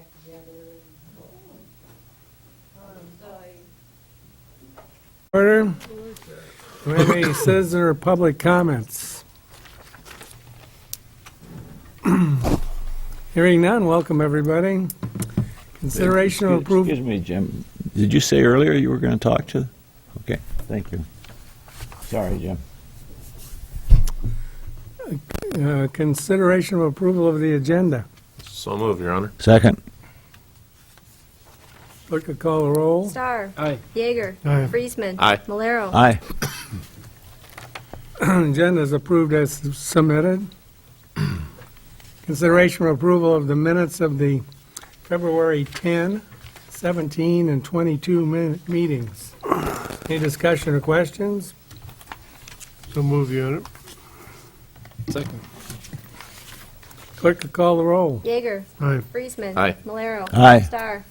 back together. Order. Do we have any citizen or public comments? Hearing none, welcome everybody. Consideration of approval. Excuse me, Jim. Did you say earlier you were going to talk to? Okay, thank you. Sorry, Jim. Consideration of approval of the agenda. So moved, Your Honor. Second. Clerk will call the roll. Star. Aye. Yeager. Aye. Friesman. Aye. Malero. Aye. Agenda is approved as submitted. Consideration of approval of the minutes of the February 10, 17, and 22 meetings. Any discussion or questions? So move, Your Honor. Second. Clerk will call the roll. Yeager. Aye. Friesman. Aye. Malero. Aye. Star.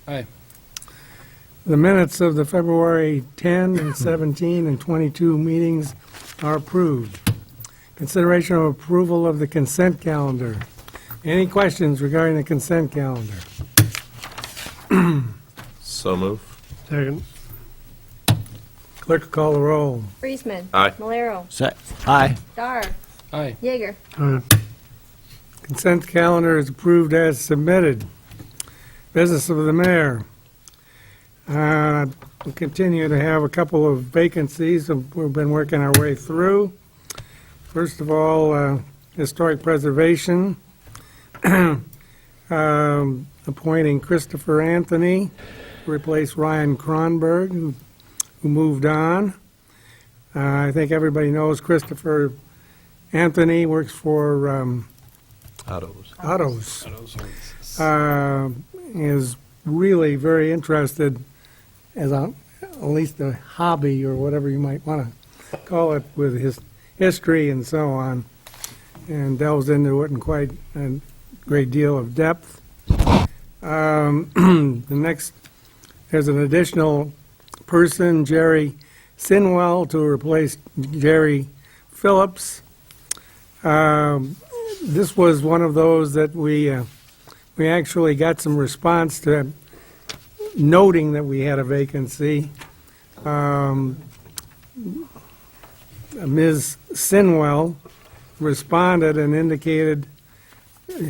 The minutes of the February 10 and 17 and 22 meetings are approved. Consideration of approval of the consent calendar. Any questions regarding the consent calendar? So moved. Second. Clerk will call the roll. Friesman. Aye. Malero. Aye. Star. Aye. Yeager. Aye. Consent calendar is approved as submitted. Business of the mayor. We continue to have a couple of vacancies that we've been working our way through. First of all, historic preservation, appointing Christopher Anthony to replace Ryan Kronberg, who moved on. I think everybody knows Christopher Anthony works for Autos. Otto's. Is really very interested as at least a hobby or whatever you might want to call it with his history and so on, and delves into it in quite a great deal of depth. The next, there's an additional person, Jerry Sinwell, to replace Jerry Phillips. This was one of those that we actually got some response to, noting that we had a vacancy. Ms. Sinwell responded and indicated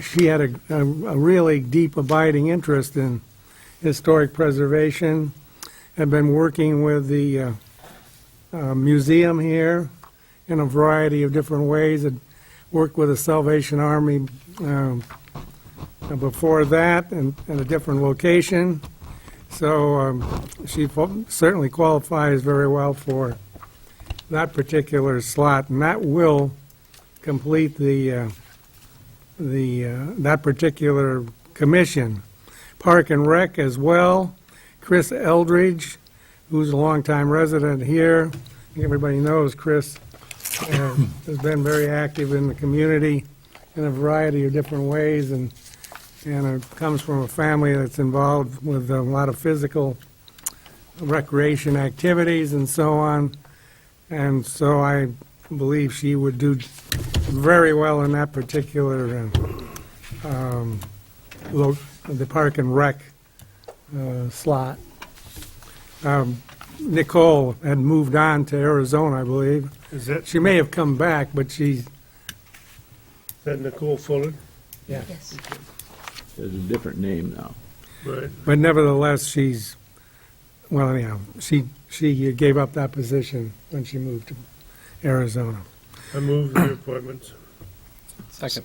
she had a really deep abiding interest in historic preservation, had been working with the museum here in a variety of different ways, had worked with the Salvation Army before that in a different location. So she certainly qualifies very well for that particular slot, and that will complete that particular commission. Park and Rec as well. Chris Eldridge, who's a longtime resident here. I think everybody knows Chris has been very active in the community in a variety of different ways, and comes from a family that's involved with a lot of physical recreation activities and so on. And so I believe she would do very well in that particular the Park and Rec slot. Nicole had moved on to Arizona, I believe. Is that She may have come back, but she's, Nicole Fuller? Yes. There's a different name now. Right. but nevertheless, she's, well, anyhow, she gave up that position when she moved to Arizona. I move the appointments. Second.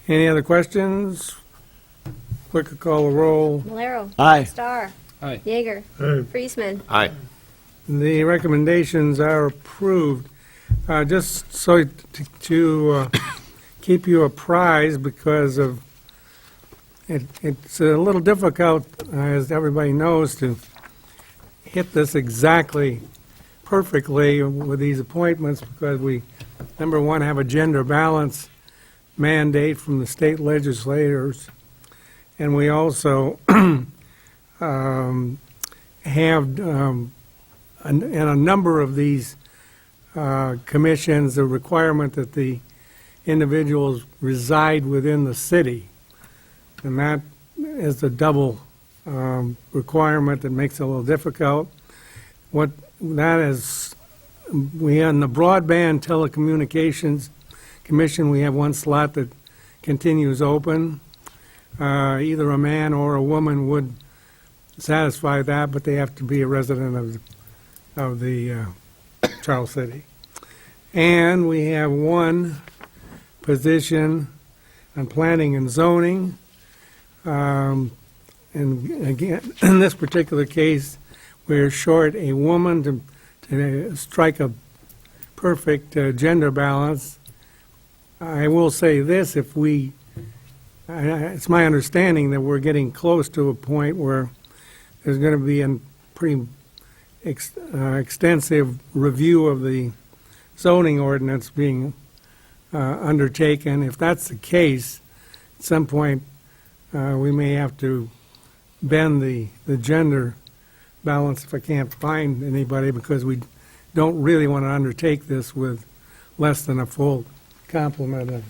Any other questions? Clerk will call the roll. Malero. Aye. Star. Aye. Yeager. Aye. Friesman. Aye. The recommendations are approved. Just so to keep you apprised, because of, it's a little difficult, as everybody knows, to hit this exactly perfectly with these appointments, because we, number one, have a gender balance mandate from the state legislators, and we also have, in a number of these commissions, the requirement that the individuals reside within the city. And that is a double requirement that makes it a little difficult. What that is, we on the Broadband Telecommunications Commission, we have one slot that continues open. Either a man or a woman would satisfy that, but they have to be a resident of the Charles City. And we have one position on planning and zoning. And again, in this particular case, we're short a woman to strike a perfect gender balance. I will say this, it's my understanding that we're getting close to a point where there's going to be a pretty extensive review of the zoning ordinance being undertaken. If that's the case, at some point, we may have to bend the gender balance if I can't find anybody, because we don't really want to undertake this with less than a full complement of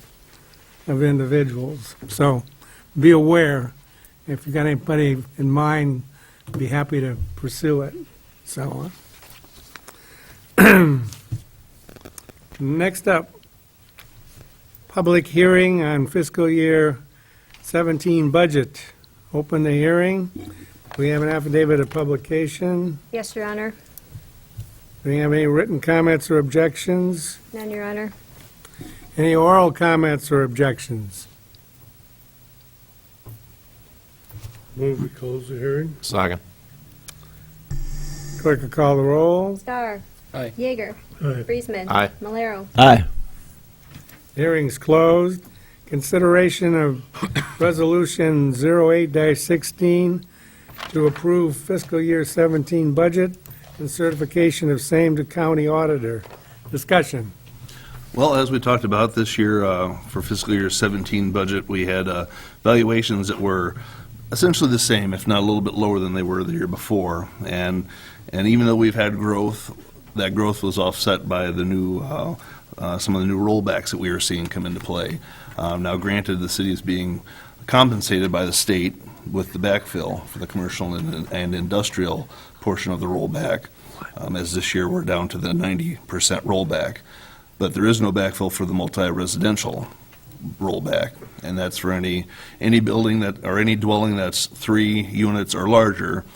individuals. So be aware, if you've got anybody in mind, be happy to pursue it. So next up, public hearing on fiscal year 17 budget. Open the hearing. We have an affidavit of publication. Yes, Your Honor. Do we have any written comments or objections? None, Your Honor. Any oral comments or objections? Move we close the hearing. Second. Clerk will call the roll. Starr. Aye. Yeager. Aye. Friesman. Aye. Malero. Aye. Hearing's closed. Consideration of Resolution 08-16 to approve fiscal year 17 budget and certification of same to county auditor. Discussion. Well, as we talked about this year, for fiscal year 17 budget, we had valuations that were essentially the same, if not a little bit lower than they were the year before. And even though we've had growth, that growth was offset by the new, some of the new rollbacks that we were seeing come into play. Now, granted, the city is being compensated by the state with the backfill for the commercial and industrial portion of the rollback, as this year we're down to the 90% rollback. But there is no backfill for the multi-residential rollback, and that's for any building that, or any dwelling that's 3 units or larger,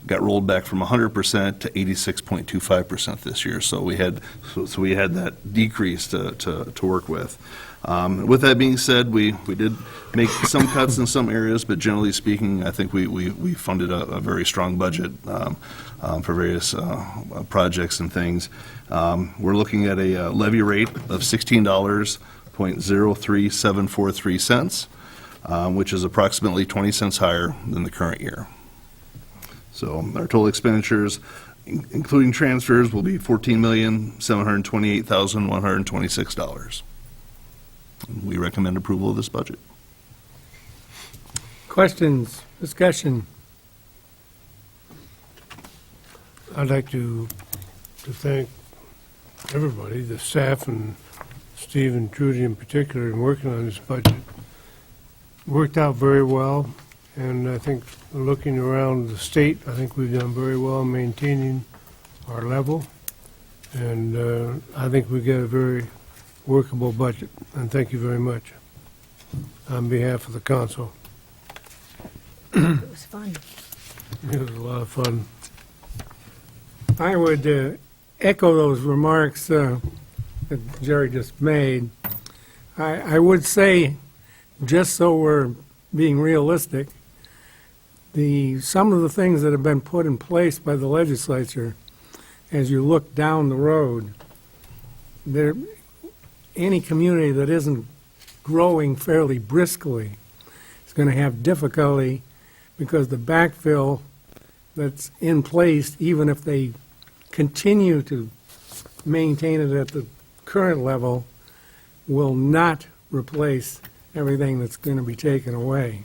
got rolled back from 100% to 86.25% this year. So we had that decrease to work with. With that being said, we did make some cuts in some areas, but generally speaking, I think we funded a very strong budget for various projects and things. We're looking at a levy rate of $16.03743, which is approximately 20 cents higher than the current year. So our total expenditures, including transfers, will be $14,728,126. We recommend approval of this budget. Questions, discussion? I'd like to thank everybody, the staff and Steve and Trudy in particular, in working on this budget. Worked out very well, and I think looking around the state, I think we've done very well maintaining our level, and I think we got a very workable budget, and thank you very much on behalf of the council. It was fun. It was a lot of fun. I would echo those remarks that Jerry just made. I would say, just so we're being realistic, some of the things that have been put in place by the legislature, as you look down the road, any community that isn't growing fairly briskly is going to have difficulty, because the backfill that's in place, even if they continue to maintain it at the current level, will not replace everything that's going to be taken away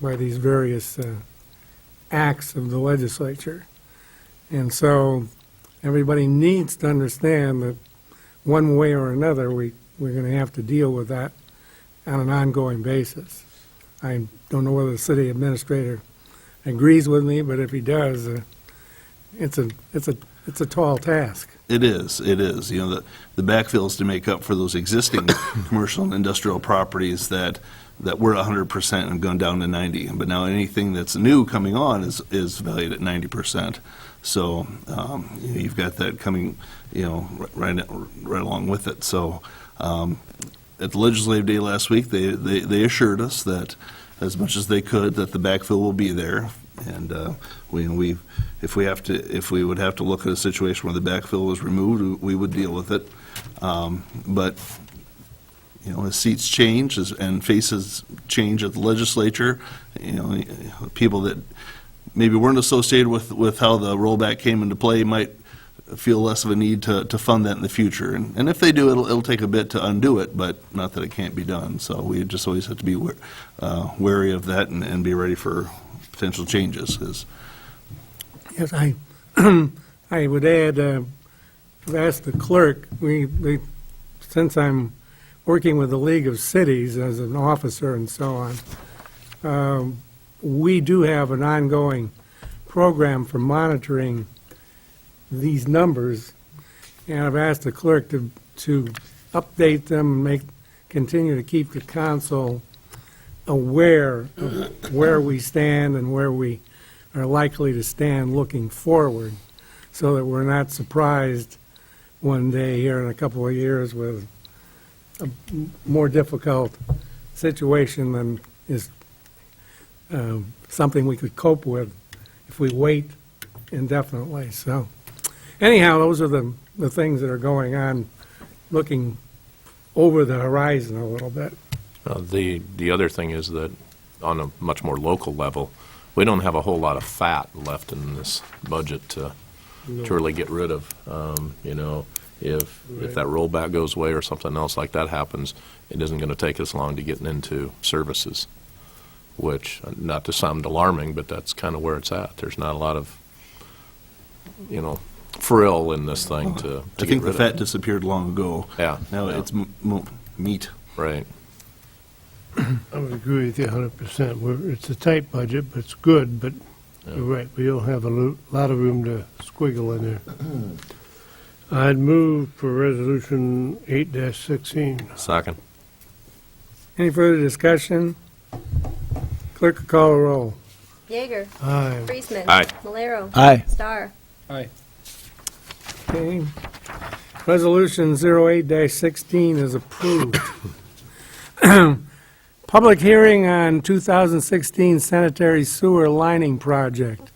by these various acts of the legislature. And so everybody needs to understand that one way or another, we're going to have to deal with that on an ongoing basis. I don't know whether the city administrator agrees with me, but if he does, it's a tall task. It is. You know, the backfill is to make up for those existing commercial and industrial properties that were 100% and have gone down to 90. But now anything that's new coming on is valued at 90%. So you know, you've got that coming, you know, right along with it. So at the legislative day last week, they assured us that as much as they could, that the backfill will be there. And if we would have to look at a situation where the backfill was removed, we would deal with it. But you know, as seats change and faces change at the legislature, you know, people that maybe weren't associated with how the rollback came into play might feel less of a need to fund that in the future. And if they do, it'll take a bit to undo it, but not that it can't be done. So we just always have to be wary of that and be ready for potential changes. Yes, I would add, I've asked the clerk, since I'm working with the League of Cities as an officer and so on, we do have an ongoing program for monitoring these numbers, and I've asked the clerk to update them and continue to keep the council aware of where we stand and where we are likely to stand looking forward, so that we're not surprised one day here in a couple of years with a more difficult situation than is something we could cope with if we wait indefinitely. So anyhow, those are the things that are going on, looking over the horizon a little bit. The other thing is that on a much more local level, we don't have a whole lot of fat left in this budget to really get rid of. You know, if that rollback goes away or something else like that happens, it isn't going to take us long to get into services, which, not to sound alarming, but that's kind of where it's at. There's not a lot of, you know, frill in this thing to I get think the rid fat of. disappeared long ago. Yeah. Now yeah, it's meat. right. I would agree with you 100%. It's a tight budget, but it's good, but Yeah. you're right, we don't have a lot of room to squiggle in there. I'd move for Resolution 8-16. Second. Any further discussion? Clerk will call the roll. Jaeger. Aye. Friesman. Aye. Malero. Aye. Star. Okay. Resolution 08-16 is approved. Public hearing on 2016 sanitary sewer lining project.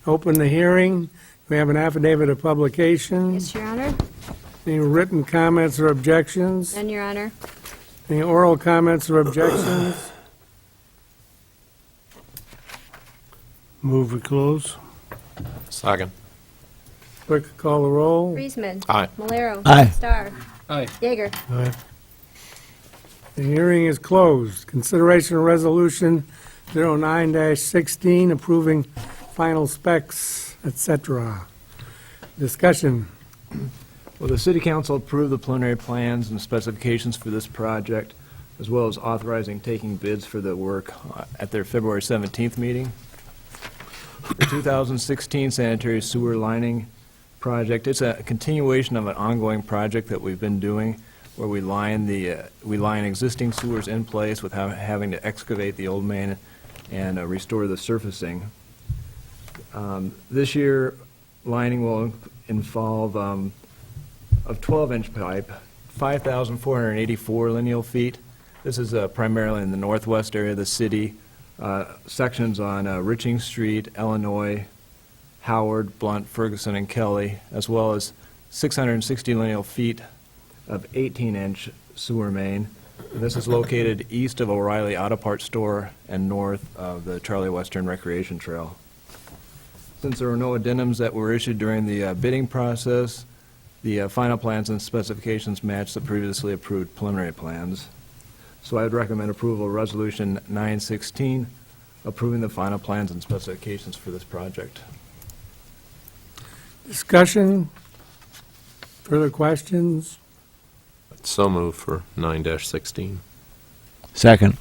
Open the hearing. We have an affidavit of publication. Yes, Your Honor. Any written comments or objections? None, Your Honor. Any oral comments or objections? Move we close. Second. Clerk will call the roll. Friesman. Aye. Malero. Aye. Star. Aye. Jaeger. Aye. The hearing is closed. Consideration of resolution 09-16 approving final specs, etc. Discussion. Well, the City Council approved the preliminary plans and specifications for this project, as well as authorizing taking bids for the work at their February 17th meeting. The 2016 sanitary sewer lining project, it's a continuation of an ongoing project that we've been doing, where we line existing sewers in place without having to excavate the old main and restore the surfacing. This year, lining will involve a 12-inch pipe, 5,484 lineal feet. This is primarily in the northwest area of the city, sections on Riching Street, Illinois, Howard, Blunt, Ferguson, and Kelly, as well as 660 lineal feet of 18-inch sewer main. This is located east of O'Reilly Auto Parts Store and north of the Charlie Western Recreation Trail. Since there were no addendums that were issued during the bidding process, the final plans and specifications match the previously approved preliminary plans. So I would recommend approval of Resolution 916, approving the final plans and specifications for this project. Discussion? Further questions? So moved for 9-16. Second.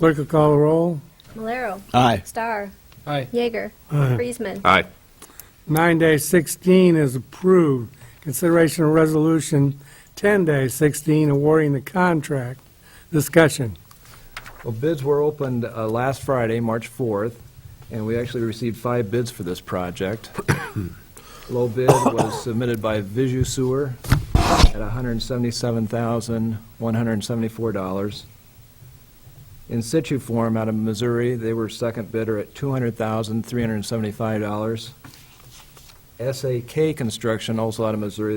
Clerk will call the roll. Malero. Aye. Star. Aye. Yeager. Aye. Friesman. Aye. 9-16 is approved. Consideration of resolution 10-16 awarding the contract. Discussion. Well, bids were opened last Friday, March 4th, and we actually received 5 bids for this project. Low bid was submitted by Visu Sewer at $177,174. In situ form out of Missouri, they were second bidder at $200,375. SAK Construction, also out of Missouri,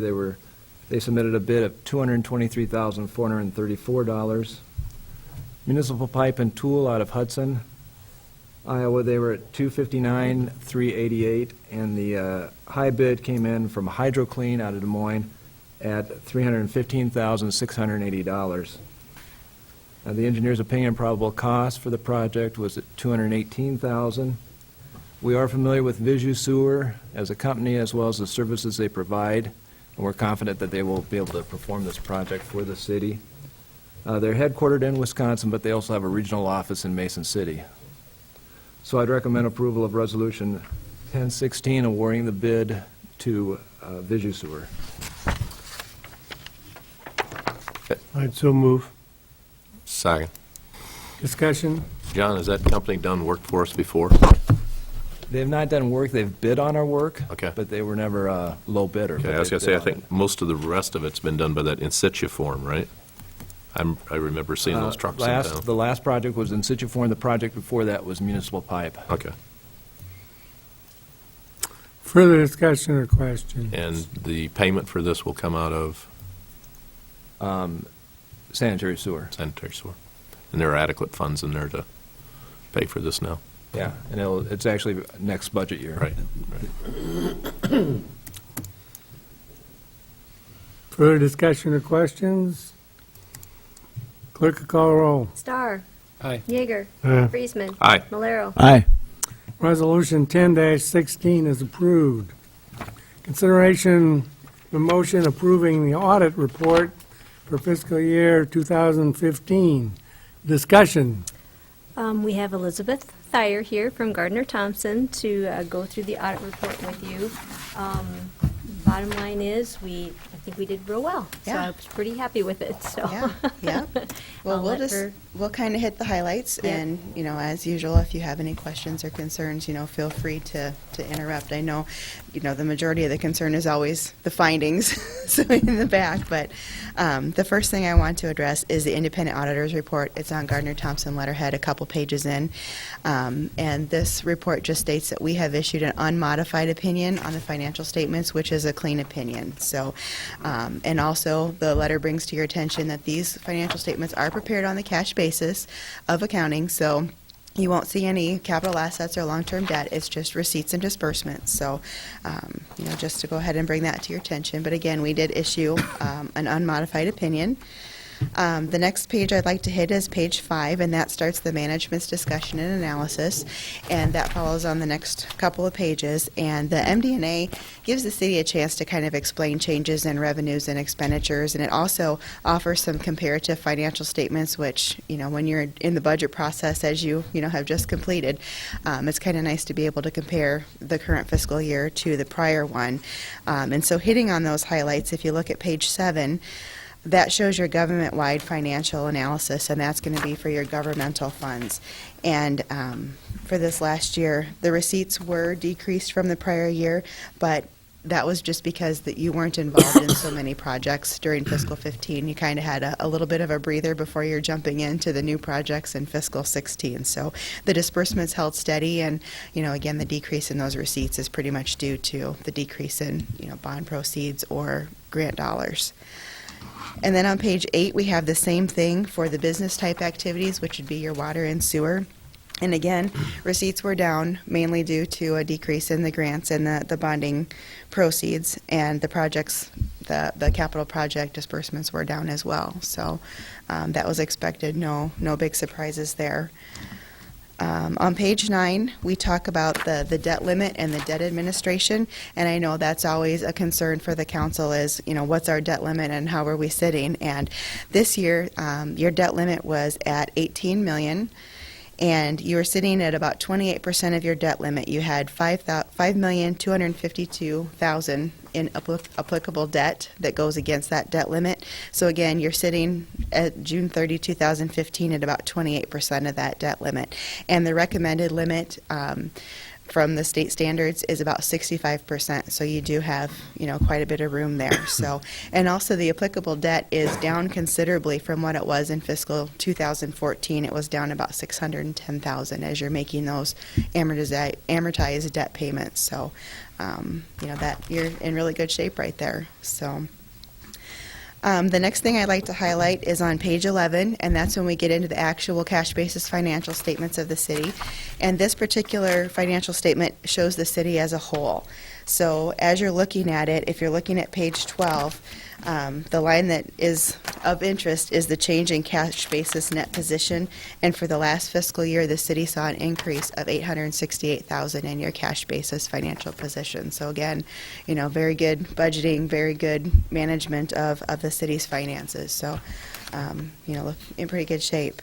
they submitted a bid of $223,434. Municipal Pipe and Tool out of Hudson, Iowa, they were at $259,388, and the high bid came in from HydroClean out of Des Moines at $315,680. The engineer's opinion probable cost for the project was at $218,000. We are familiar with Visu Sewer as a company as well as the services they provide, and we're confident that they will be able to perform this project for the city. They're headquartered in Wisconsin, but they also have a regional office in Mason City. So I'd recommend approval of Resolution 1016 awarding the bid to Visu Sewer. I'd so move. Second. Discussion. John, has that company done work for us before? They have not done work, they've bid on our work. Okay. But they were never a low bidder. Okay, but I was they've gonna say, I bid on think most of the rest of it's been done by that in situ form, right? I remember seeing those trucks in town. The last project was in situ form, the project before that was municipal pipe. Okay. Further discussion or question? And the payment for this will come out of Sanitary sewer. sanitary sewer? And there are adequate funds in there to pay for this now? Yeah, and it's actually next budget year. Right. Further discussion or questions? Clerk will call the roll. Star. Aye. Yeager. Aye. Friesman. Aye. Malero. Aye. Resolution 10-16 is approved. Consideration of motion approving the audit report for fiscal year 2015. Discussion. We have Elizabeth Thayer here from Gardner Thompson to go through the audit report with you. Bottom line is, I think we did real well. So Yeah. I was pretty happy with it, so. Yeah. Well, I'll we'll let just, her- we'll kind of hit the highlights, Yeah. and, as usual, if you have any questions or concerns, feel free to interrupt. I know, the majority of the concern is always the findings, so in the back, but the first thing I want to address is the independent auditor's report. It's on Gardner Thompson letterhead, a couple pages in, and this report just states that we have issued an unmodified opinion on the financial statements, which is a clean opinion. So, and also, the letter brings to your attention that these financial statements are prepared on the cash basis of accounting, so you won't see any capital assets or long-term debt. It's just receipts and disbursements. So, just to go ahead and bring that to your attention. But again, we did issue an unmodified opinion. The next page I'd like to hit is page 5, and that starts the management's discussion and analysis, and that follows on the next couple of pages. And the MD&A gives the city a chance to kind of explain changes in revenues and expenditures, and it also offers some comparative financial statements, which, when you're in the budget process, as you have just completed, it's kind of nice to be able to compare the current fiscal year to the prior one. And so hitting on those highlights, if you look at page 7, that shows your government-wide financial analysis, and that's going to be for your governmental funds. And for this last year, the receipts were decreased from the prior year, but that was just because that you weren't involved in so many projects during fiscal 15. You kind of had a little bit of a breather before you're jumping into the new projects in fiscal 16. So the disbursements held steady, and again, the decrease in those receipts is pretty much due to the decrease in bond proceeds or grant dollars. And then on page 8, we have the same thing for the business type activities, which would be your water and sewer. And again, receipts were down mainly due to a decrease in the grants and the bonding proceeds, and the projects, the capital project disbursements were down as well. So that was expected. No big surprises there. On page 9, we talk about the debt limit and the debt administration, and I know that's always a concern for the council is, what's our debt limit and how are we sitting? And this year, your debt limit was at 18 million, and you were sitting at about 28% of your debt limit. You had 5,252,000 in applicable debt that goes against that debt limit. So again, you're sitting at June 30, 2015 at about 28% of that debt limit. And the recommended limit from the state standards is about 65%. So you do have, quite a bit of room there. So, and also the applicable debt is down considerably from what it was in fiscal 2014. It was down about 610,000 as you're making those amortized debt payments. So, that you're in really good shape right there. So. The next thing I'd like to highlight is on page 11, and that's when we get into the actual cash basis financial statements of the city. And this particular financial statement shows the city as a whole. So as you're looking at it, if you're looking at page 12, the line that is of interest is the change in cash basis net position. And for the last fiscal year, the city saw an increase of $868,000 in your cash basis financial position. So again, very good budgeting, very good management of the city's finances. So, look in pretty good shape.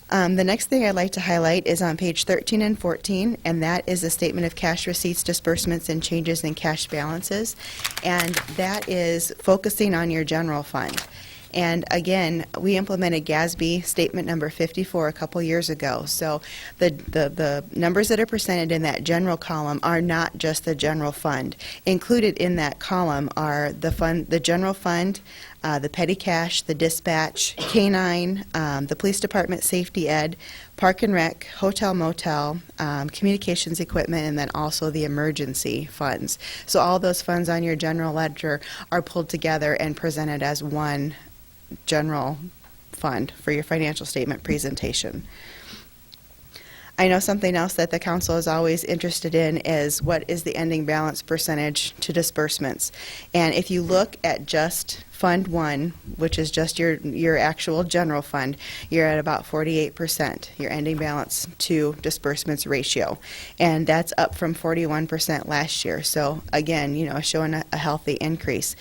The next thing I'd like to highlight is on page 13 and 14, and that is the statement of cash receipts, disbursements, and changes in cash balances. And that is focusing on your general fund. And again, we implemented GASB statement number 54 a couple years ago. So the numbers that are presented in that general column are not just the general fund. Included in that column are the general fund, the petty cash, the dispatch, K-9, the police department, safety ed, park and rec, hotel motel, communications equipment, and then also the emergency funds. So all those funds on your general ledger are pulled together and presented as one general fund for your financial statement presentation. I know something else that the council is always interested in is what is the ending balance percentage to disbursements. And if you look at just Fund 1, which is just your actual general fund, you're at about 48%, your ending balance to disbursements ratio. And that's up from 41% last year. So again, showing a healthy increase.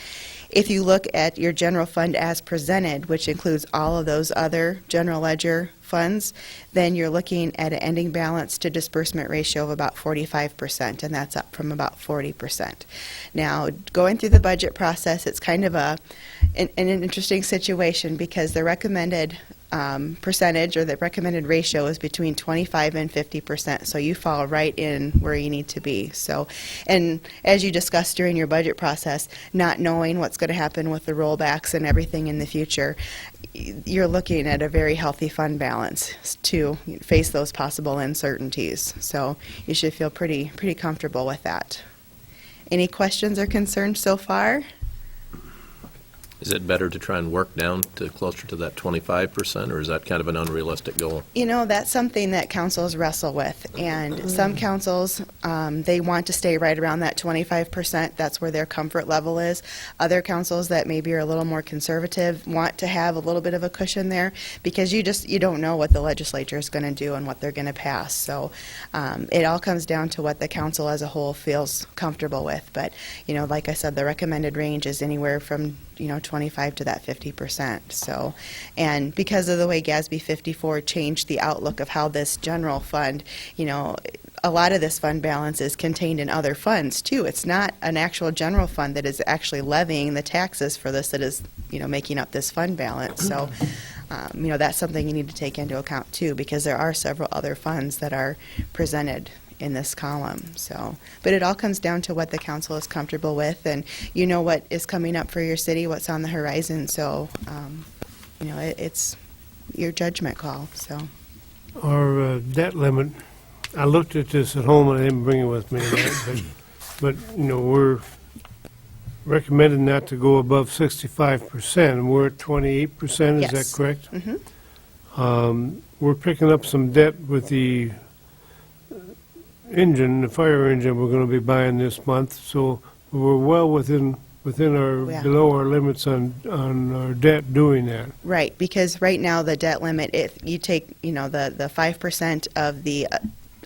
If you look at your general fund as presented, which includes all of those other general ledger funds, then you're looking at an ending balance to disbursement ratio of about 45%, and that's up from about 40%. Now, going through the budget process, it's kind of an interesting situation because the recommended percentage or the recommended ratio is between 25 and 50%. So you fall right in where you need to be. So, and as you discussed during your budget process, not knowing what's going to happen with the rollbacks and everything in the future, you're looking at a very healthy fund balance to face those possible uncertainties. So you should feel pretty comfortable with that. Any questions or concerns so far? Is it better to try and work down to closer to that 25%, or is that kind of an unrealistic goal? That's something that councils wrestle with, and some councils, they want to stay right around that 25%. That's where their comfort level is. Other councils that maybe are a little more conservative want to have a little bit of a cushion there because you don't know what the legislature is going to do and what they're going to pass. So it all comes down to what the council as a whole feels comfortable with. But, like I said, the recommended range is anywhere from 25 to that 50%. So, and because of the way GASB 54 changed the outlook of how this general fund, a lot of this fund balance is contained in other funds too. It's not an actual general fund that is actually levying the taxes for this that is, making up this fund balance. So, that's something you need to take into account too, because there are several other funds that are presented in this column. So, but it all comes down to what the council is comfortable with, and what is coming up for your city, what's on the horizon. So, it's your judgment call. So, Our debt limit, I looked at this at home and I didn't bring it with me tonight, but we're recommending not to go above 65%, and we're at 28%, is Yes. that correct? Mhm. We're picking up some debt with the engine, the fire engine we're going to be buying this month, so we're well within within our, Yeah. below our limits on our debt doing that. Right, because right now the debt limit, if you take, the 5% of the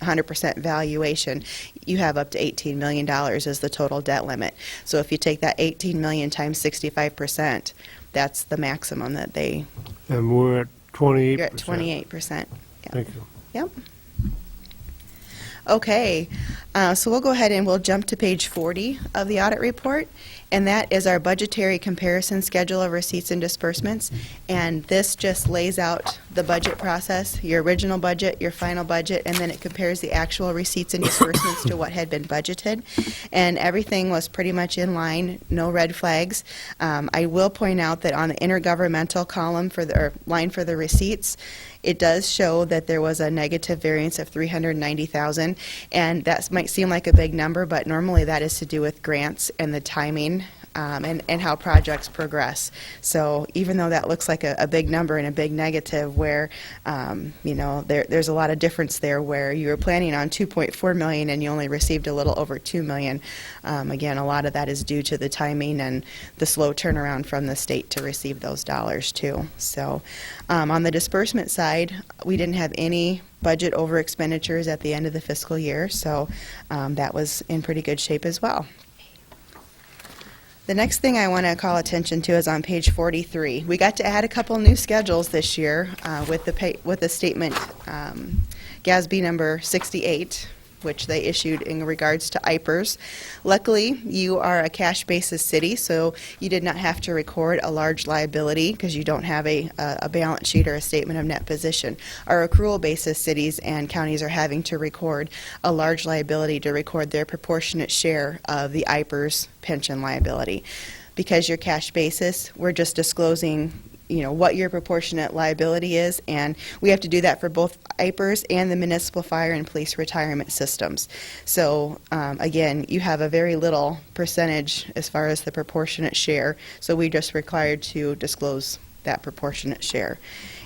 100% valuation, you have up to $18 million as the total debt limit. So if you take that 18 million times 65%, that's the maximum that And we're at 28%. you're at 28%. Thank you. Yep. Okay, so we'll go ahead and we'll jump to page 40 of the audit report, and that is our budgetary comparison schedule of receipts and disbursements. And this just lays out the budget process, your original budget, your final budget, and then it compares the actual receipts and disbursements to what had been budgeted. And everything was pretty much in line, no red flags. I will point out that on the intergovernmental column or line for the receipts, it does show that there was a negative variance of $390,000, and that might seem like a big number, but normally that is to do with grants and the timing and how projects progress. So even though that looks like a big number and a big negative, where there's a lot of difference there, where you were planning on $2.4 million and you only received a little over $2 million. Again, a lot of that is due to the timing and the slow turnaround from the state to receive those dollars too. So on the disbursement side, we didn't have any budget over expenditures at the end of the fiscal year, so that was in pretty good shape as well. The next thing I want to call attention to is on page 43. We got to add a couple new schedules this year with the statement GASB number 68, which they issued in regards to IPERS. Luckily, you are a cash basis city, so you did not have to record a large liability because you don't have a balance sheet or a statement of net position. Our accrual basis cities and counties are having to record a large liability to record their proportionate share of the IPERS pension liability. Because you're cash basis, we're just disclosing what your proportionate liability is, and we have to do that for both IPERS and the municipal fire and police retirement systems. So again, you have a very little percentage as far as the proportionate share, so we just required to disclose that proportionate share.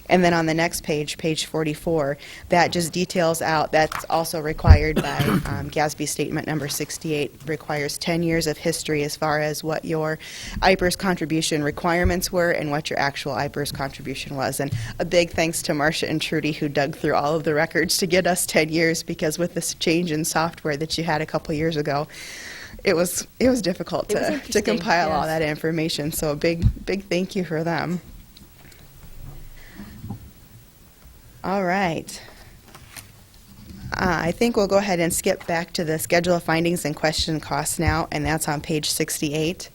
And then on the next page, page 44, that just details out, that's also required by GASB statement number 68, requires 10 years of history as far as what your IPERS contribution requirements were and what your actual IPERS contribution was. And a big thanks to Marcia and Trudy, who dug through all of the records to get us 10 years, because with this change in software that you had a couple years ago, it was difficult It was to interesting, compile all yes. that information. So a big thank you for them. All right. I think we'll go ahead and skip back to the schedule of findings and question costs now, and that's on page 68.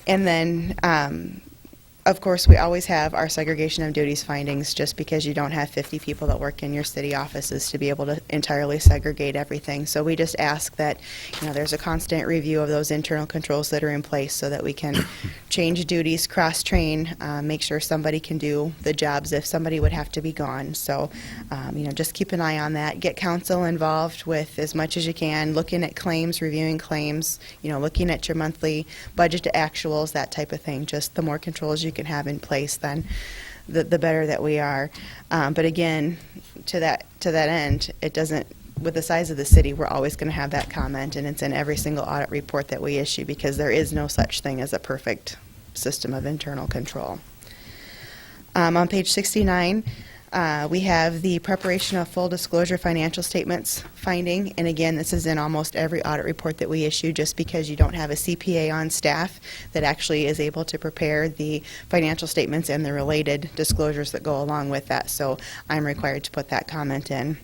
And then, of course, we always have our segregation of duties findings, just because you don't have 50 people that work in your city offices to be able to entirely segregate everything. So we just ask that, there's a constant review of those internal controls that are in place so that we can change duties, cross-train, make sure somebody can do the jobs if somebody would have to be gone. So, just keep an eye on that. Get council involved with as much as you can, looking at claims, reviewing claims, looking at your monthly budget to actuals, that type of thing. Just the more controls you can have in place, then the better that we are. But again, to that end, it doesn't, with the size of the city, we're always going to have that comment, and it's in every single audit report that we issue, because there is no such thing as a perfect system of internal control. On page 69, we have the preparation of full disclosure financial statements finding, and again, this is in almost every audit report that we issue, just because you don't have a CPA on staff that actually is able to prepare the financial statements and the related disclosures that go along with that. So I'm required to put that comment in.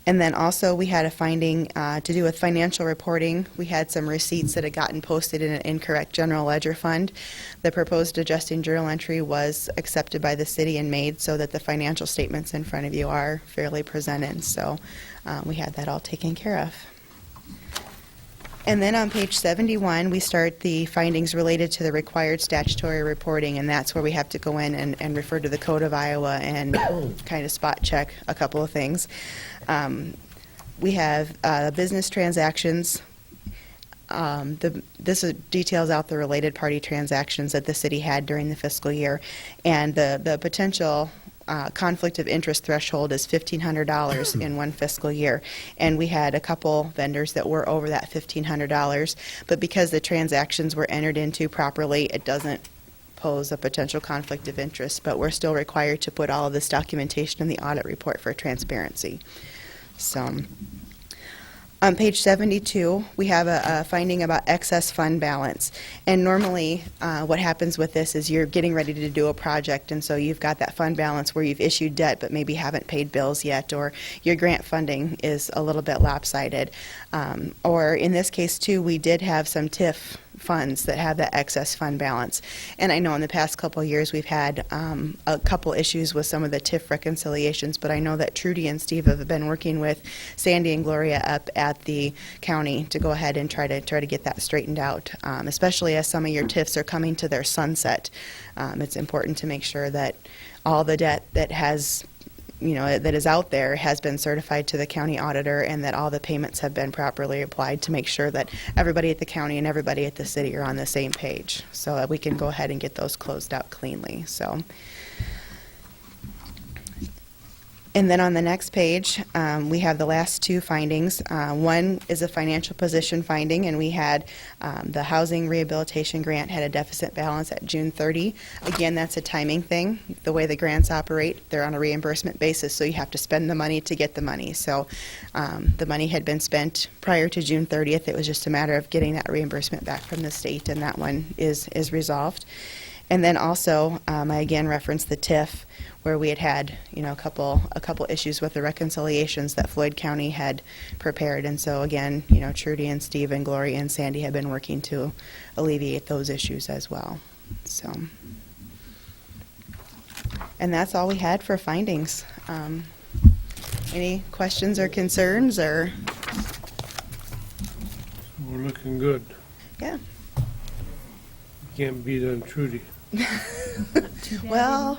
And then also, we had a finding to do with financial reporting. We had some receipts that had gotten posted in an incorrect general ledger fund. The proposed adjusting journal entry was accepted by the city and made so that the financial statements in front of you are fairly presented. So we had that all taken care of. And then on page 71, we start the findings related to the required statutory reporting, and that's where we have to go in and refer to the Code of Iowa and kind of spot check a couple of things. We have business transactions. This details out the related party transactions that the city had during the fiscal year, and the potential conflict of interest threshold is $1,500 in one fiscal year. And we had a couple vendors that were over that $1,500, but because the transactions were entered into properly, it doesn't pose a potential conflict of interest, but we're still required to put all of this documentation in the audit report for transparency. So, on page 72, we have a finding about excess fund balance. And normally, what happens with this is you're getting ready to do a project, and so you've got that fund balance where you've issued debt but maybe haven't paid bills yet, or your grant funding is a little bit lopsided. Or in this case, too, we did have some TIF funds that have that excess fund balance. And I know in the past couple of years we've had a couple issues with some of the TIF reconciliations, but I know that Trudy and Steve have been working with Sandy and Gloria up at the county to go ahead and try to get that straightened out, especially as some of your TIFs are coming to their sunset. It's important to make sure that all the debt that has that is out there has been certified to the county auditor, and that all the payments have been properly applied to make sure that everybody at the county and everybody at the city are on the same page, so that we can go ahead and get those closed out cleanly. So, and then on the next page, we have the last two findings. One is a financial position finding, and we had the housing rehabilitation grant had a deficit balance at June 30. Again, that's a timing thing. The way the grants operate, they're on a reimbursement basis, so you have to spend the money to get the money. So the money had been spent prior to June 30th. It was just a matter of getting that reimbursement back from the state, and that one is resolved. And then also, I again referenced the TIF, where we had a couple issues with the reconciliations that Floyd County had prepared. And so again, Trudy and Steve and Gloria and Sandy have been working to alleviate those issues as well. So, and that's all we had for findings. Any questions or concerns, or? We're looking good. Yeah. Can't beat on Trudy. Well,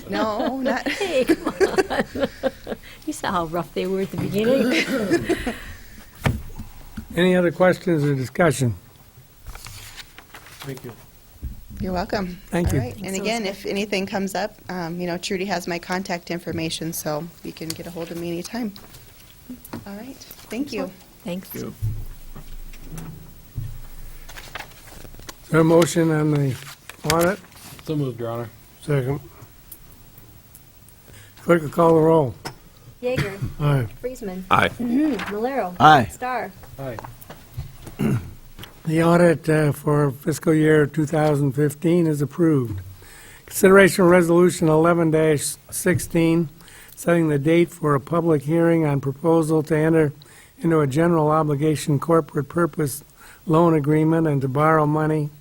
no, not. Hey, come on. You saw how rough they were at the beginning. Any other questions or discussion? Thank you. You're welcome. Thank you. All right. And again, if anything comes up, Trudy has my contact information, so you can get a hold of me anytime. All right. Thank you. Thanks. Is there a motion on the audit? So moved, Your Honor. Second. Clerk will call the roll. Yeager. Aye. Friesman. Aye. Malero. Aye. Starr. Aye. The audit for fiscal year 2015 is approved. Consideration of Resolution 11-16, setting the date for a public hearing on proposal to enter into a general obligation corporate purpose loan agreement and to borrow money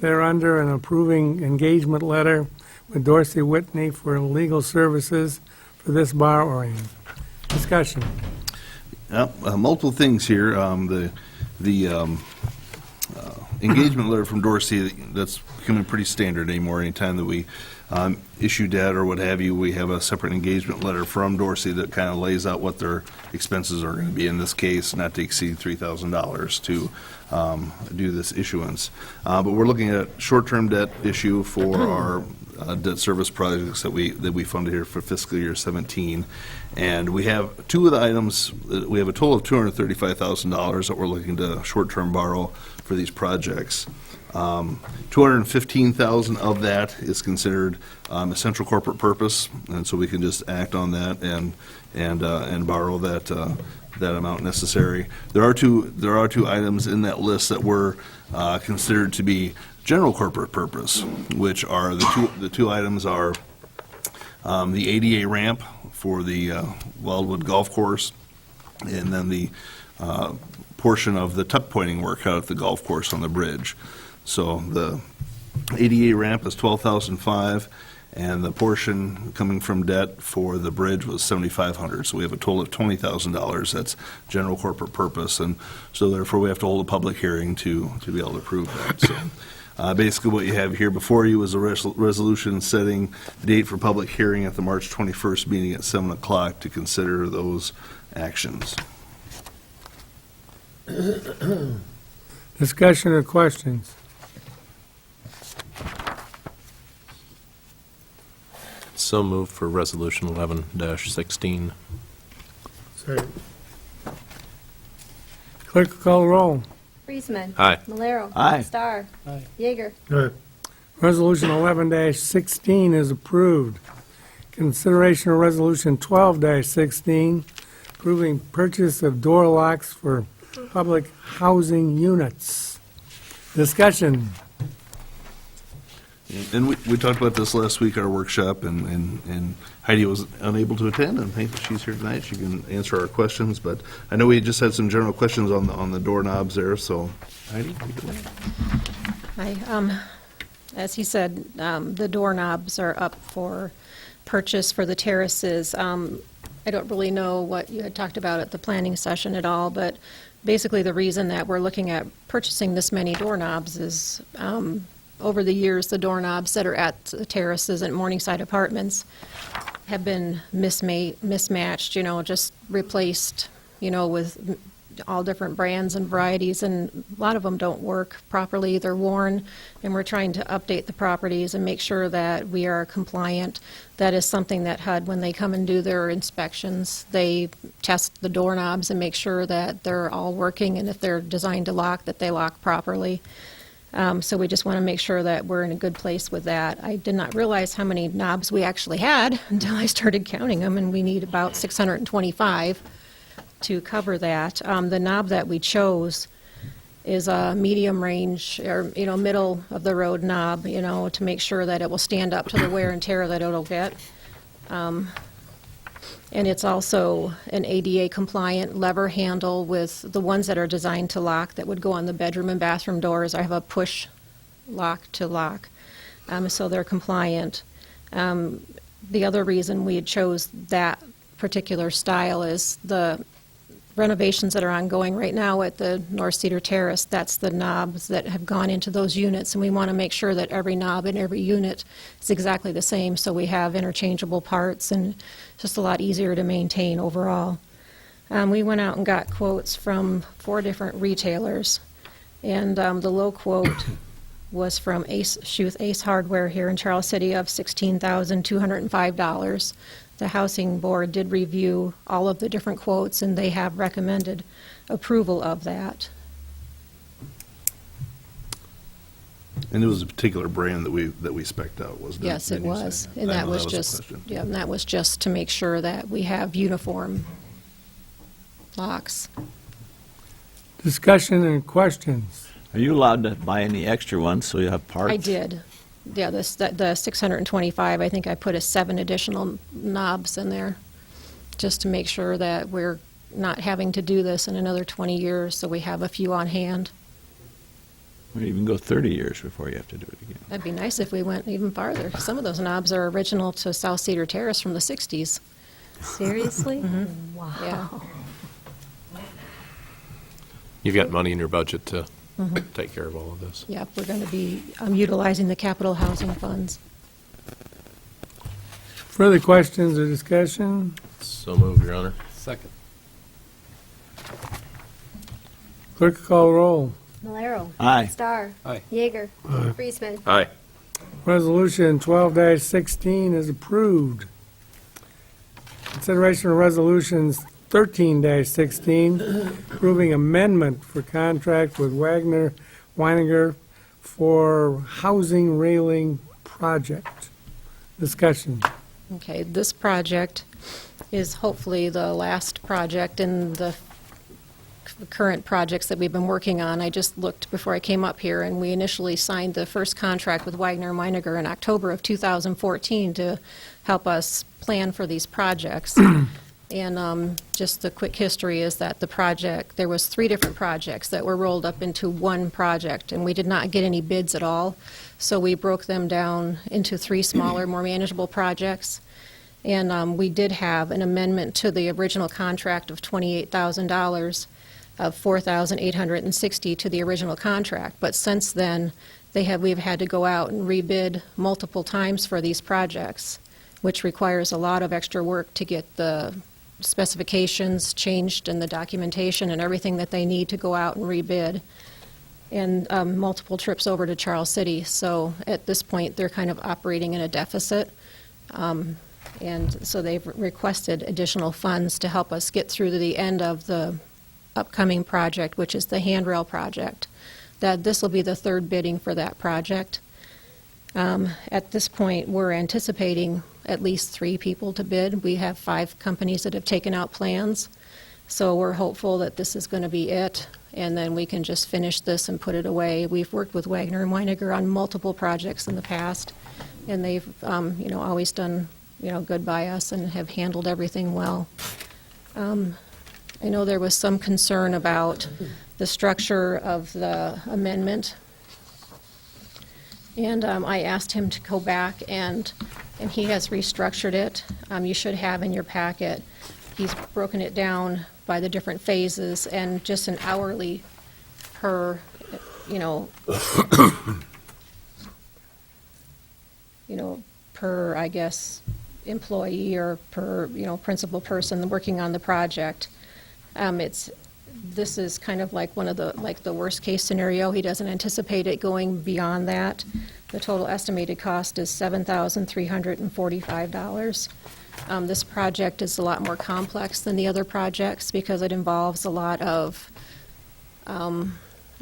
thereunder, and approving engagement letter with Dorsey Whitney for legal services for this borrowing. Discussion. Multiple things here. The engagement letter from Dorsey, that's becoming pretty standard anymore. Anytime that we issue debt or what have you, we have a separate engagement letter from Dorsey that kind of lays out what their expenses are going to be. In this case, not to exceed $3,000 to do this issuance. But we're looking at short-term debt issue for our debt service projects that we funded here for fiscal year 17. And we have two of the items, we have a total of $235,000 that we're looking to short-term borrow for these projects. $215,000 of that is considered essential corporate purpose, and so we can just act on that and borrow that amount necessary. There are two items in that list that were considered to be general corporate purpose, which are the two items are the ADA ramp for the Wildwood Golf Course, and then the portion of the tuck pointing work out at the golf course on the bridge. So the ADA ramp is $12,500, and the portion coming from debt for the bridge was $7,500. So we have a total of $20,000 that's general corporate purpose, and so therefore we have to hold a public hearing to be able to approve that. So basically what you have here before you is a resolution setting the date for public hearing at the March 21st meeting at 7 o'clock to consider those actions. Discussion or questions? So moved for Resolution 11-16. Second. Clerk will call the roll. Friesman. Aye. Malero. Aye. Star. Aye. Yeager. Aye. Resolution 11-16 is approved. Consideration of Resolution 12-16, approving purchase of door locks for public housing units. Discussion. And we talked about this last week at our workshop, and Heidi was unable to attend, and thankfully she's here tonight. She can answer our questions, but I know we just had some general questions on the doorknobs there, so Heidi? take it away. Hi. As he said, the doorknobs are up for purchase for the terraces. I don't really know what you had talked about at the planning session at all, but basically the reason that we're looking at purchasing this many doorknobs is over the years, the doorknobs that are at the terraces and Morningside Apartments have been mismatched, just replaced, with all different brands and varieties, and a lot of them don't work properly. They're worn, and we're trying to update the properties and make sure that we are compliant. That is something that HUD, when they come and do their inspections, they test the doorknobs and make sure that they're all working, and if they're designed to lock, that they lock properly. So we just want to make sure that we're in a good place with that. I did not realize how many knobs we actually had until I started counting them, and we need about 625 to cover that. The knob that we chose is a medium range, or, middle of the road knob, to make sure that it will stand up to the wear and tear that it'll get. And it's also an ADA compliant lever handle with the ones that are designed to lock that would go on the bedroom and bathroom doors. I have a push lock to lock, so they're compliant. The other reason we had chose that particular style is the renovations that are ongoing right now at the North Cedar Terrace. That's the knobs that have gone into those units, and we want to make sure that every knob in every unit is exactly the same, so we have interchangeable parts and just a lot easier to maintain overall. We went out and got quotes from 4 different retailers, and the low quote was from Ace Hardware here in Charles City of $16,205. The Housing Board did review all of the different quotes, and they have recommended approval of that. And it was a particular brand that we spec'd out, wasn't it? Yes, it Didn't you say? was. I And know that was a just, question. yeah, and that was just to make sure that we have uniform locks. Discussion and questions. Are you allowed to buy any extra ones so you have parts? I did. Yeah, the 625, I think I put 7 additional knobs in there, just to make sure that we're not having to do this in another 20 years, so we have a few on hand. Or even go 30 years before you have to do it again. That'd be nice if we went even farther. Some of those knobs are original to South Cedar Terrace from the 60s. Seriously? Wow. Yeah. You've got money in your budget to take care of all of this. Yeah, we're going to be utilizing the capital housing funds. Further questions or discussion? So moved, Your Honor. Second. Clerk will call the roll. Malero. Aye. Star. Aye. Yeager. Friesman. Aye. Resolution 12-16 is approved. Consideration of resolutions 13-16, approving amendment for contract with Wagner Weininger for housing railing project. Discussion. Okay, this project is hopefully the last project in the current projects that we've been working on. I just looked before I came up here, and we initially signed the first contract with Wagner Weininger in October of 2014 to help us plan for these projects. And just the quick history is that the project, there was 3 different projects that were rolled up into one project, and we did not get any bids at all. So we broke them down into 3 smaller, more manageable projects. And we did have an amendment to the original contract of $28,000 of $4,860 to the original contract. But since then, we've had to go out and rebid multiple times for these projects, which requires a lot of extra work to get the specifications changed and the documentation and everything that they need to go out and rebid, and multiple trips over to Charles City. So at this point, they're kind of operating in a deficit. And so they've requested additional funds to help us get through to the end of the upcoming project, which is the handrail project. That this will be the third bidding for that project. At this point, we're anticipating at least 3 people to bid. We have 5 companies that have taken out plans, so we're hopeful that this is going to be it, and then we can just finish this and put it away. We've worked with Wagner and Weiniger on multiple projects in the past, and they've, always done, good by us and have handled everything well. I know there was some concern about the structure of the amendment. And I asked him to go back, and he has restructured it. You should have in your packet, he's broken it down by the different phases and just an hourly per, per, I guess, employee or per, principal person working on the project. This is kind of like the worst case scenario. He doesn't anticipate it going beyond that. The total estimated cost is $7,345. This project is a lot more complex than the other projects because it involves a lot of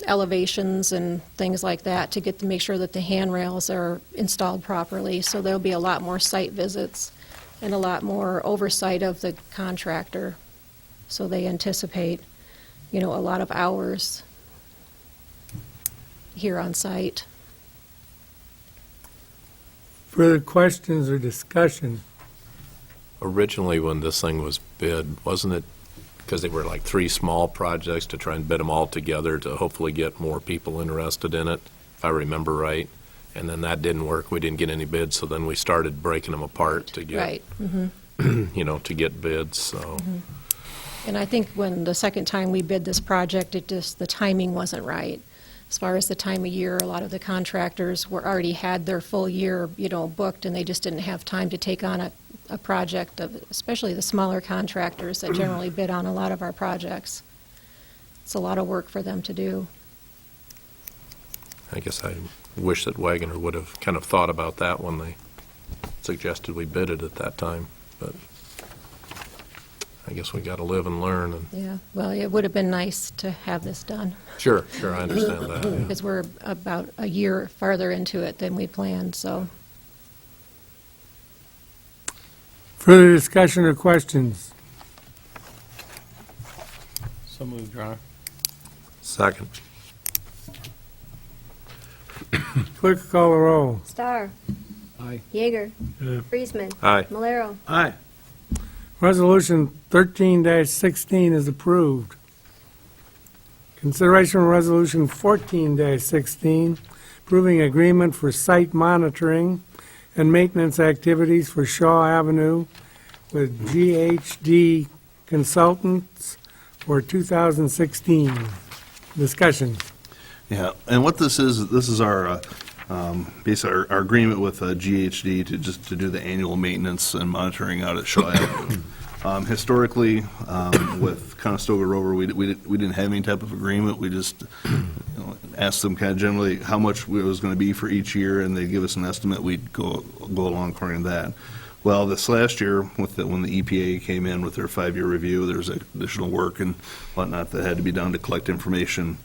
elevations and things like that to make sure that the handrails are installed properly. So there'll be a lot more site visits and a lot more oversight of the contractor. So they anticipate a lot of hours here on site. Further questions or discussion? Originally, when this thing was bid, wasn't it because they were like 3 small projects to try and bid them all together to hopefully get more people interested in it, if I remember right? And then that didn't work. We didn't get any bids, so then we started breaking them apart to get, Right. Mm-hmm. to get bids, so. Mm-hmm. And I think when the second time we bid this project, the timing wasn't right. As far as the time of year, a lot of the contractors already had their full year, booked, and they just didn't have time to take on a project, especially the smaller contractors that generally bid on a lot of our projects. It's a lot of work for them to do. I guess I wish that Wagner would have kind of thought about that when they suggested we bid it at that time, but I guess we got to live and learn. And Yeah, well, it would have been nice to have this done, Sure, I understand that. yeah. because we're about a year farther into it than we planned, so. Further discussion or questions? So moved, Your Honor. Second. Clerk, call the roll. Star. Aye. Yeager. Yeah. Friesman. Aye. Malero. Aye. Resolution 13-16 is approved. Consideration of Resolution 14-16, approving agreement for site monitoring and maintenance activities for Shaw Avenue with GHD Consultants for 2016. Discussion. Yeah, and what this is our, basically our agreement with GHD to do the annual maintenance and monitoring out at Shaw Avenue. Historically, with Conestoga Rover, we didn't have any type of agreement. We just asked them kind of generally how much it was going to be for each year, and they'd give us an estimate. We'd go along according to that. Well, this last year, when the EPA came in with their 5-year review, there was additional work and whatnot that had to be done to collect information.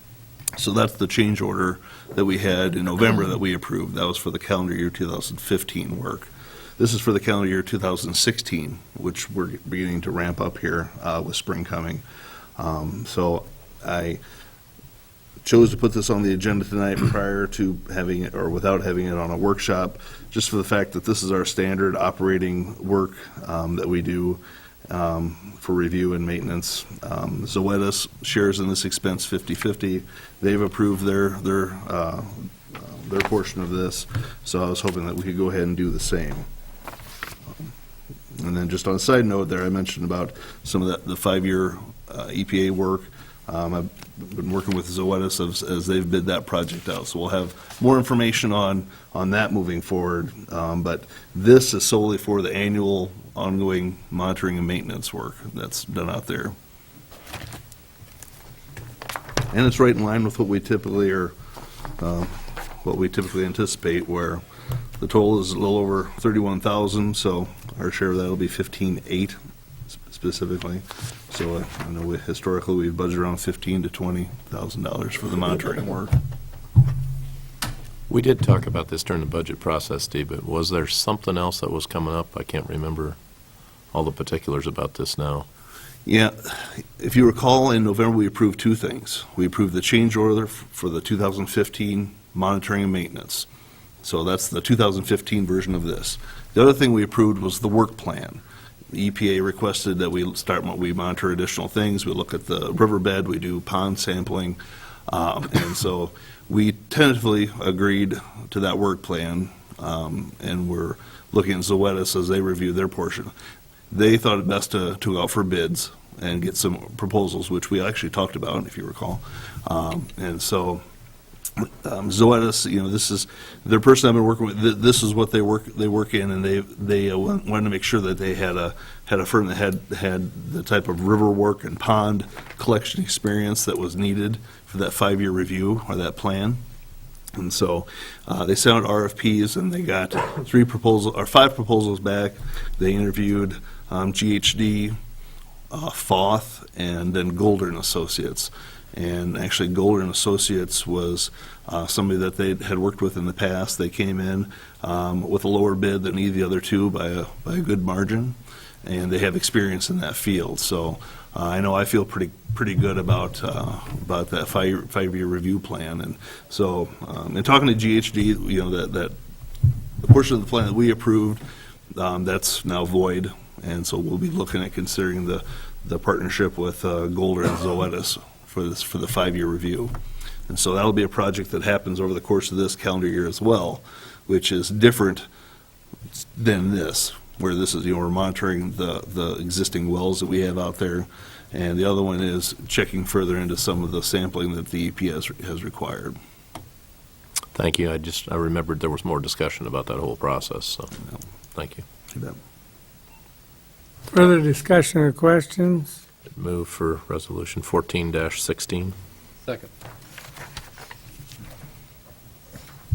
So that's the change order that we had in November that we approved. That was for the calendar year 2015 work. This is for the calendar year 2016, which we're beginning to ramp up here with spring coming. So I chose to put this on the agenda tonight prior to having it, or without having it on a workshop, just for the fact that this is our standard operating work that we do for review and maintenance. Zoetis shares in this expense 50/50. They've approved their portion of this, so I was hoping that we could go ahead and do the same. And then just on a side note there, I mentioned about some of the 5-year EPA work. I've been working with Zoetis as they've bid that project out, so we'll have more information on that moving forward. But this is solely for the annual ongoing monitoring and maintenance work that's done out there. And it's right in line with what we typically anticipate, where The total is a little over 31,000, so our share of that will be 15,800 specifically. So I know historically we've budgeted around $15,000 to $20,000 for the monitoring work. We did talk about this during the budget process, Steve, but was there something else that was coming up? I can't remember all the particulars about this now. Yeah, if you recall, in November, we approved two things. We approved the change order for the 2015 monitoring and maintenance. So that's the 2015 version of this. The other thing we approved was the work plan. The EPA requested that we monitor additional things. We look at the riverbed, we do pond sampling. And so we tentatively agreed to that work plan, and we're looking at Zoetis as they review their portion. They thought it best to go out for bids and get some proposals, which we actually talked about, if you recall. And so Zoetis, this is their person I've been working with. This is what they work in, and they wanted to make sure that they had a firm that had the type of river work and pond collection experience that was needed for that 5-year review or that plan. And so they sent out RFPs, and they got 5 proposals back. They interviewed GHD, Foth, and then Golder and Associates. And actually, Golder and Associates was somebody that they had worked with in the past. They came in with a lower bid than either of the other two by a good margin, and they have experience in that field. So I know I feel pretty good about that 5-year review plan. And so, in talking to GHD, that the portion of the plan that we approved, that's now void, and so we'll be looking at considering the partnership with Golder and Zoetis for the 5-year review. And so that'll be a project that happens over the course of this calendar year as well, which is different than this, where this is, we're monitoring the existing wells that we have out there, and the other one is checking further into some of the sampling that the EPA has required. Thank you. I remembered there was more discussion about that whole process, so thank you. You bet. Further discussion or questions? Move for Resolution 14-16. Second.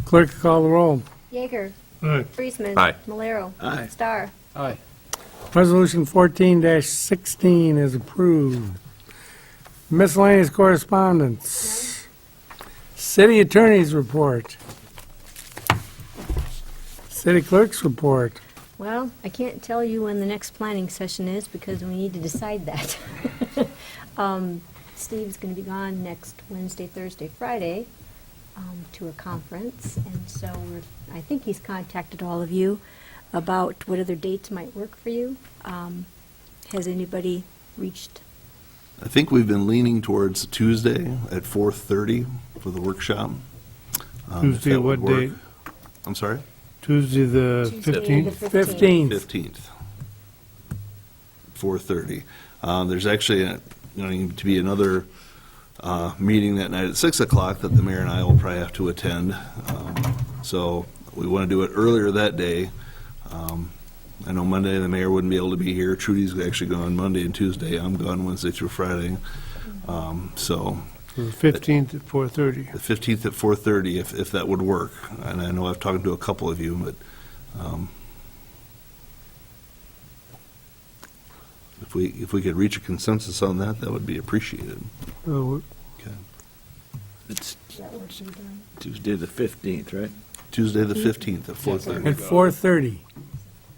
Clerk, call the roll. Yeager. Aye. Friesman. Aye. Malero. Aye. Star. Aye. Resolution 14-16 is approved. Miscellaneous correspondence. City Attorney's report. City Clerk's report. Well, I can't tell you when the next planning session is because we need to decide that. Steve's going to be gone next Wednesday, Thursday, Friday to a conference, and so I think he's contacted all of you about what other dates might work for you. Has anybody reached? I think we've been leaning towards Tuesday at 4:30 for the workshop. If Tuesday, that would what work. date? I'm sorry? Tuesday, the Tuesday, 15th? 15th. 15th, 4:30. There's actually going to be another meeting that night at 6 o'clock that the mayor and I will probably have to attend. So we want to do it earlier that day. I know Monday the mayor wouldn't be able to be here. Trudy's actually gone Monday and Tuesday. I'm gone Wednesday through Friday. So The 15th at 4:30. the 15th at 4:30, if that would work. And I know I've talked to a couple of you, but if we could reach a consensus on that, that would be appreciated. Oh, Okay. It's That work for you, Don? Tuesday the 15th, right? Tuesday, the 15th at 4:30. At 4:30.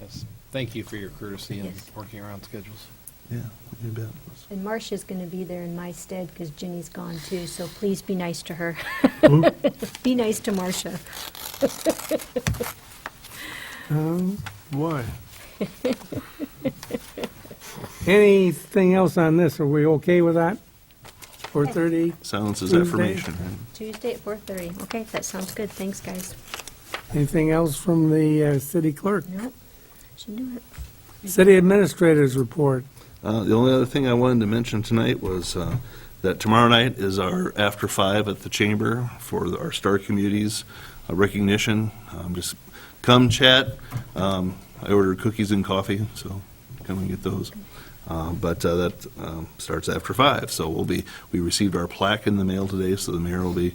Yes. Thank you for your courtesy in Yes. working around schedules. Yeah, you bet. And Marcia's going to be there in my stead because Ginny's gone too, so please be nice to her. Be nice to Marcia. why? Anything else on this? Are we okay with that? 4:30? Silence is Tuesday. affirmation, right? Tuesday at 4:30. Okay, that sounds good. Thanks, guys. Anything else from the city clerk? Nope, should do it. City administrator's report. The only other thing I wanted to mention tonight was that tomorrow night is our after 5 at the Chamber for our Star Communities recognition. Just come chat. I ordered cookies and coffee, so come and get those. But that starts after 5, so we received our plaque in the mail today, so the mayor will be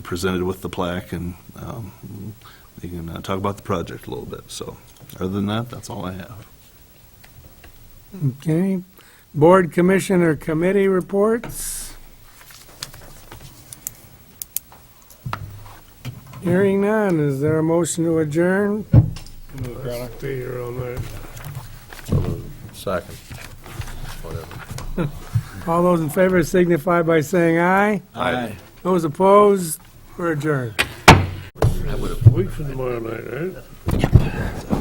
presented with the plaque, and they can talk about the project a little bit. So other than that, that's all I have. Okay. Board, commission, or committee reports? Hearing none, is there a motion to adjourn? I'll stay here all night. Second. Whatever. All those in favor signify by saying aye. Aye. Those opposed, we're adjourned. A week from tomorrow night, right?